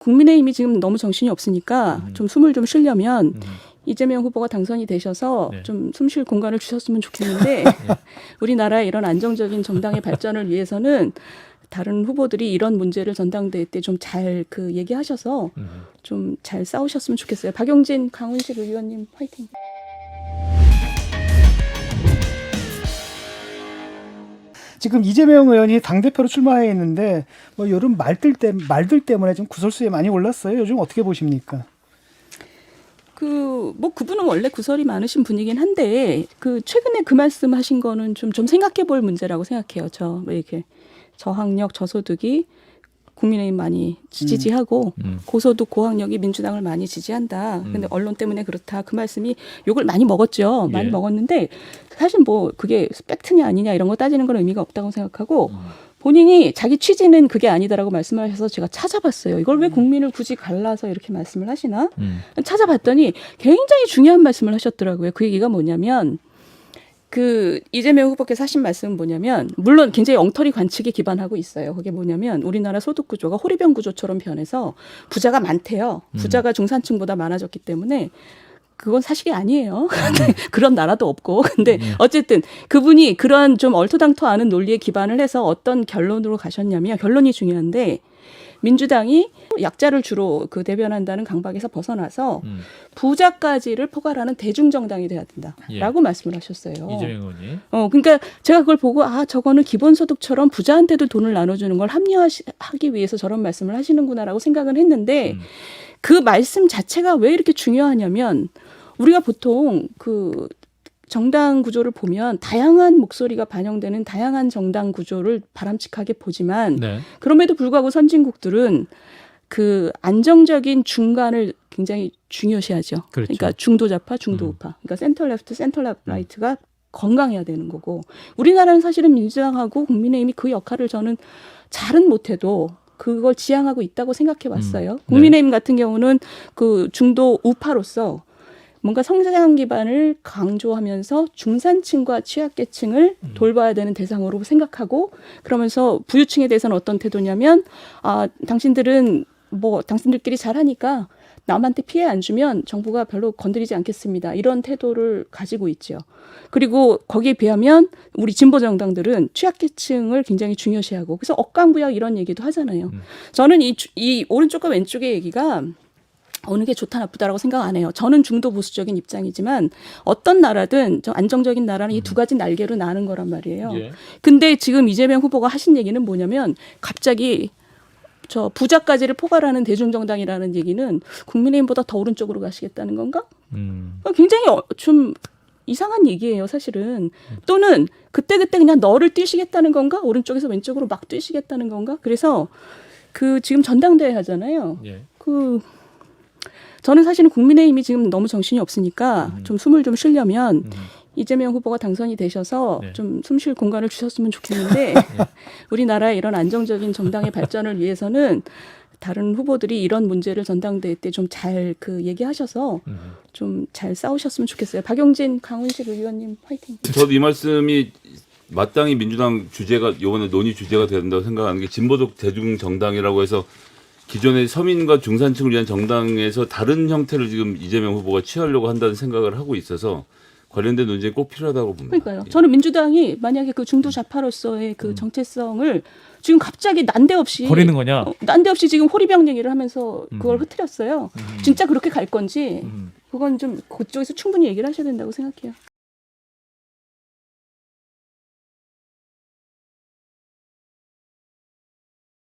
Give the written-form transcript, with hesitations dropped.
국민의힘이 지금 너무 정신이 없으니까 좀 숨을 좀 쉬려면 이재명 후보가 당선이 되셔서 네. 좀 숨 쉴 공간을 주셨으면 좋겠는데 우리나라의 이런 안정적인 정당의 발전을 위해서는 다른 후보들이 이런 문제를 전당대회 때 좀 잘 얘기하셔서 좀 잘 싸우셨으면 좋겠어요. 박용진 강훈식 의원님 화이팅. 지금 이재명 의원이 당대표로 출마해 있는데 뭐 이런 말들 때문에 좀 구설수에 많이 올랐어요. 요즘 어떻게 보십니까? 그분은 원래 구설이 많으신 분이긴 한데 최근에 그 말씀하신 거는 좀 생각해 볼 문제라고 생각해요. 왜 이렇게 저학력 저소득이 국민의힘 많이 지지하고 고소득 고학력이 민주당을 많이 지지한다. 근데 언론 때문에 그렇다. 그 말씀이 욕을 많이 먹었죠. 많이 먹었는데 사실 뭐 그게 팩트냐 아니냐 이런 거 따지는 건 의미가 없다고 생각하고 본인이 자기 취지는 그게 아니다라고 말씀하셔서 제가 찾아봤어요. 이걸 왜 국민을 굳이 갈라서 이렇게 말씀을 하시나? 찾아봤더니 굉장히 중요한 말씀을 하셨더라고요. 그 얘기가 뭐냐면 이재명 후보께서 하신 말씀은 뭐냐면, 물론 굉장히 엉터리 관측에 기반하고 있어요. 그게 뭐냐면, 우리나라 소득 구조가 호리병 구조처럼 변해서 부자가 많대요. 부자가 중산층보다 많아졌기 때문에 그건 사실이 아니에요. 그런 나라도 없고. 근데 어쨌든 그분이 그런 좀 얼토당토 않은 논리에 기반을 해서 어떤 결론으로 가셨냐면, 결론이 중요한데, 민주당이 약자를 주로 대변한다는 강박에서 벗어나서 부자까지를 포괄하는 대중정당이 돼야 된다라고 말씀을 하셨어요. 이재명 의원이. 그러니까 제가 그걸 보고 저거는 기본소득처럼 부자한테도 돈을 나눠주는 걸 합리화하기 위해서 저런 말씀을 하시는구나라고 생각을 했는데 그 말씀 자체가 왜 이렇게 중요하냐면 우리가 보통 정당 구조를 보면 다양한 목소리가 반영되는 다양한 정당 구조를 바람직하게 보지만 그럼에도 불구하고 선진국들은 안정적인 중간을 굉장히 중요시하죠. 그렇죠. 그러니까 중도좌파, 중도우파. 그러니까 센터 레프트, 센터 라이트가 건강해야 되는 거고 우리나라는 사실은 민주당하고 국민의힘이 그 역할을 저는 잘은 못해도 그걸 지향하고 있다고 생각해 왔어요. 국민의힘 같은 경우는 중도 우파로서 뭔가 성장 기반을 강조하면서 중산층과 취약계층을 돌봐야 되는 대상으로 생각하고 그러면서 부유층에 대해서는 어떤 태도냐면 당신들끼리 잘하니까 남한테 피해 안 주면 정부가 별로 건드리지 않겠습니다. 이런 태도를 가지고 있죠. 그리고 거기에 비하면 우리 진보 정당들은 취약계층을 굉장히 중요시하고 그래서 억강부약 이런 얘기도 하잖아요. 저는 이 오른쪽과 왼쪽의 얘기가 어느 게 좋다 나쁘다라고 생각 안 해요. 저는 중도 보수적인 입장이지만 어떤 나라든 좀 안정적인 나라는 이 두 가지 날개로 나는 거란 말이에요. 근데 지금 이재명 후보가 하신 얘기는 뭐냐면 갑자기 부자까지를 포괄하는 대중정당이라는 얘기는 국민의힘보다 더 오른쪽으로 가시겠다는 건가? 굉장히 좀 이상한 얘기예요, 사실은. 또는 그때그때 그냥 너를 뛰시겠다는 건가? 오른쪽에서 왼쪽으로 막 뛰시겠다는 건가? 그래서 지금 전당대회 하잖아요. 저는 사실은 국민의힘이 지금 너무 정신이 없으니까 좀 숨을 좀 쉬려면 이재명 후보가 당선이 되셔서 좀 숨 쉴 공간을 주셨으면 좋겠는데 우리나라의 이런 안정적인 정당의 발전을 위해서는 다른 후보들이 이런 문제를 전당대회 때 좀 잘 얘기하셔서 좀 잘 싸우셨으면 좋겠어요. 박용진 강훈식 의원님 화이팅. 저도 이 말씀이 마땅히 민주당 주제가 이번에 논의 주제가 된다고 생각하는 게 진보적 대중정당이라고 해서 기존의 서민과 중산층을 위한 정당에서 다른 형태를 지금 이재명 후보가 취하려고 한다는 생각을 하고 있어서 관련된 논쟁이 꼭 필요하다고 봅니다. 그러니까요. 저는 민주당이 만약에 중도 좌파로서의 정체성을 지금 갑자기 난데없이 버리는 거냐? 난데없이 지금 호리병 얘기를 하면서 그걸 흐트렸어요. 진짜 그렇게 갈 건지 그건 좀 그쪽에서 충분히 얘기를 하셔야 된다고 생각해요.